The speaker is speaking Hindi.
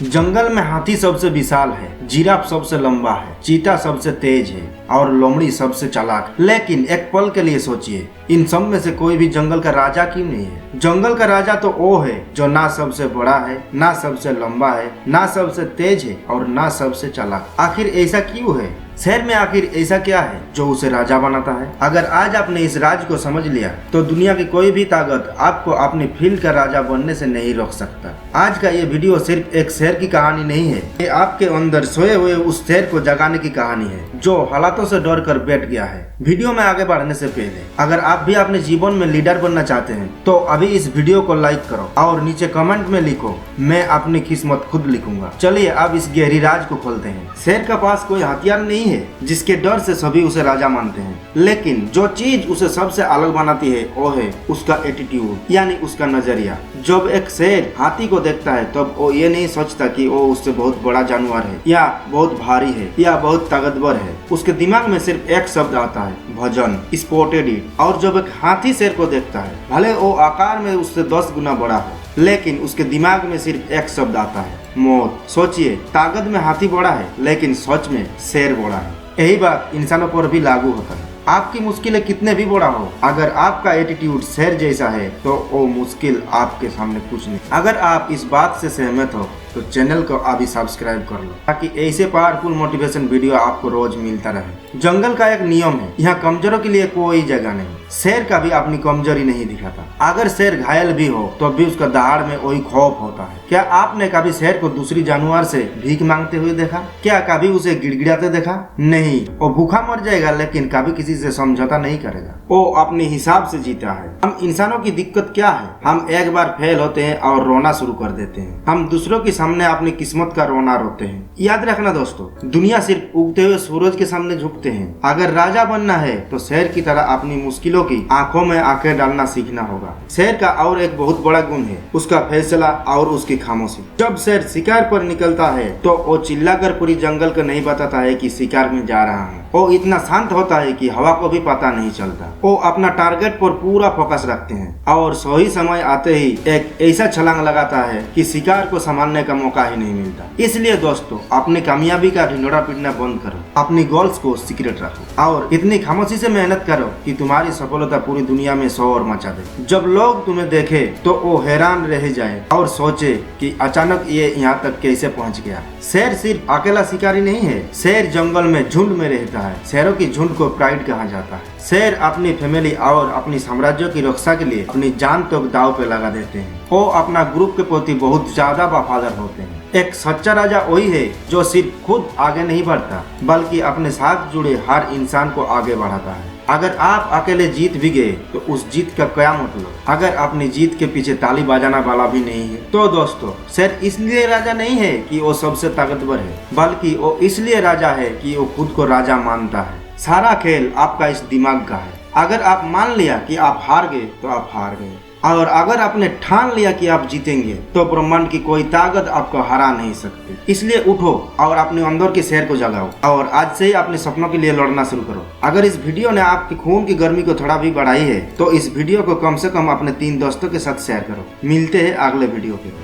जंगल में हाथी सबसे विशाल है, जिराफ सबसे लंबा है, चीता सबसे तेज है और लोमड़ी सबसे चालाक। लेकिन एक पल के लिए सोचिए, इन सब में से कोई भी जंगल का राजा क्यों नहीं है? जंगल का राजा तो वो है जो ना सबसे बड़ा है, ना सबसे लंबा है, ना सबसे तेज है और ना सबसे चालाक। आखिर ऐसा क्यों है? शहर में आखिर ऐसा क्या है जो उसे राजा बनाता है? अगर आज आपने इस राज को समझ लिया तो दुनिया की कोई भी ताकत आपको अपनी फील्ड का राजा बनने से नहीं रोक सकता। आज का ये वीडियो सिर्फ एक शेर की कहानी नहीं है, ये आपके अंदर सोए हुए उस शेर को जगाने की कहानी है जो हालातों से डर कर बैठ गया है। वीडियो में आगे बढ़ने से पहले अगर आप भी अपने जीवन में लीडर बनना चाहते हैं तो अभी इस वीडियो को लाइक करो और नीचे कमेंट में लिखो, मैं अपनी किस्मत खुद लिखूंगा। चलिए अब इस गहरी राज को खोलते हैं। शेर के पास कोई हथियार नहीं है जिसके डर से सभी उसे राजा मानते हैं, लेकिन जो चीज उसे सबसे अलग बनाती है वो है उसका एटीट्यूड, यानी उसका नजरिया। जब एक शेर हाथी को देखता है तब वो ये नहीं सोचता कि वो उससे बहुत बड़ा जानवर है या बहुत भारी है या बहुत ताकतवर है। उसके दिमाग में सिर्फ एक शब्द आता है, भजन, स्पॉटेड इट। और जब एक हाथी शेर को देखता है, भले वो आकार में उससे 10 गुना बड़ा हो, लेकिन उसके दिमाग में सिर्फ एक शब्द आता है, मौत। सोचिए, ताकत में हाथी बड़ा है लेकिन सच में शेर बड़ा है। यही बात इंसानों पर भी लागू होता है। आपकी मुश्किलें कितने भी बड़ा हो, अगर आपका एटीट्यूड शेर जैसा है तो वो मुश्किल आपके सामने कुछ नहीं। अगर आप इस बात से सहमत हो तो चैनल को अभी सब्सक्राइब कर लो ताकि ऐसे पावरफुल मोटिवेशन वीडियो आपको रोज मिलता रहे। जंगल का एक नियम है, यहाँ कमजोरों के लिए कोई जगह नहीं। शेर कभी अपनी कमजोरी नहीं दिखाता। अगर शेर घायल भी हो तो भी उसका दहाड़ में वही खौफ होता है। क्या आपने कभी शेर को दूसरी जानवर से भीख मांगते हुए देखा? क्या कभी उसे गिड़गिड़ाते देखा? नहीं, वो भूखा मर जाएगा लेकिन कभी किसी से समझौता नहीं करेगा। वो अपने हिसाब से जीता है। हम इंसानों की दिक्कत क्या है? हम एक बार फेल होते हैं और रोना शुरू कर देते हैं। हम दूसरों की सामने अपनी किस्मत का रोना रोते हैं। याद रखना दोस्तों, दुनिया सिर्फ उगते हुए सूरज के सामने झुकते हैं। अगर राजा बनना है तो शेर की तरह अपनी मुश्किलों की आंखों में आंखें डालना सीखना होगा। शेर का और एक बहुत बड़ा गुण है उसका फैसला और उसकी खामोशी। जब शेर शिकार पर निकलता है तो वो चिल्लाकर पूरी जंगल को नहीं बताता है कि शिकार में जा रहा हूँ। वो इतना शांत होता है कि हवा को भी पता नहीं चलता। वो अपना टारगेट पर पूरा फोकस रखते हैं और सही समय आते ही एक ऐसा छलांग लगाता है कि शिकार को संभालने का मौका ही नहीं मिलता। इसलिए दोस्तों, अपनी कामयाबी का ढिंढोरा पीटना बंद करो, अपनी गोल्स को सीक्रेट रखो और इतनी खामोशी से मेहनत करो कि तुम्हारी सफलता पूरी दुनिया में शोर मचा दे। जब लोग तुम्हें देखे तो वो हैरान रह जाए और सोचे कि अचानक ये यहाँ तक कैसे पहुँच गया। शेर सिर्फ अकेला शिकारी नहीं है, शेर जंगल में झुंड में रहता है। शेरों की झुंड को प्राइड कहा जाता है। शेर अपनी फैमिली और अपनी साम्राज्य की रक्षा के लिए अपनी जान तक दांव पे लगा देते हैं। वो अपना ग्रुप के प्रति बहुत ज्यादा वफादार होते हैं। एक सच्चा राजा वही है जो सिर्फ खुद आगे नहीं बढ़ता बल्कि अपने साथ जुड़े हर इंसान को आगे बढ़ाता है। अगर आप अकेले जीत भी गए तो उस जीत का क्या मतलब? अगर अपनी जीत के पीछे ताली बजाना वाला भी नहीं है तो दोस्तों, शेर इसलिए राजा नहीं है कि वो सबसे ताकतवर है, बल्कि वो इसलिए राजा है कि वो खुद को राजा मानता है। सारा खेल आपका इस दिमाग का है। अगर आप मान लिया कि आप हार गए तो आप हार गए, और अगर आपने ठान लिया कि आप जीतेंगे तो ब्रह्मांड की कोई ताकत आपको हरा नहीं सकती। इसलिए उठो और अपने अंदर के शेर को जगाओ और आज से ही अपने सपनों के लिए लड़ना शुरू करो। अगर इस वीडियो ने आपकी खून की गर्मी को थोड़ा भी बढ़ाई है तो इस वीडियो को कम से कम अपने 3 दोस्तों के साथ शेयर करो। मिलते हैं अगले वीडियो पे।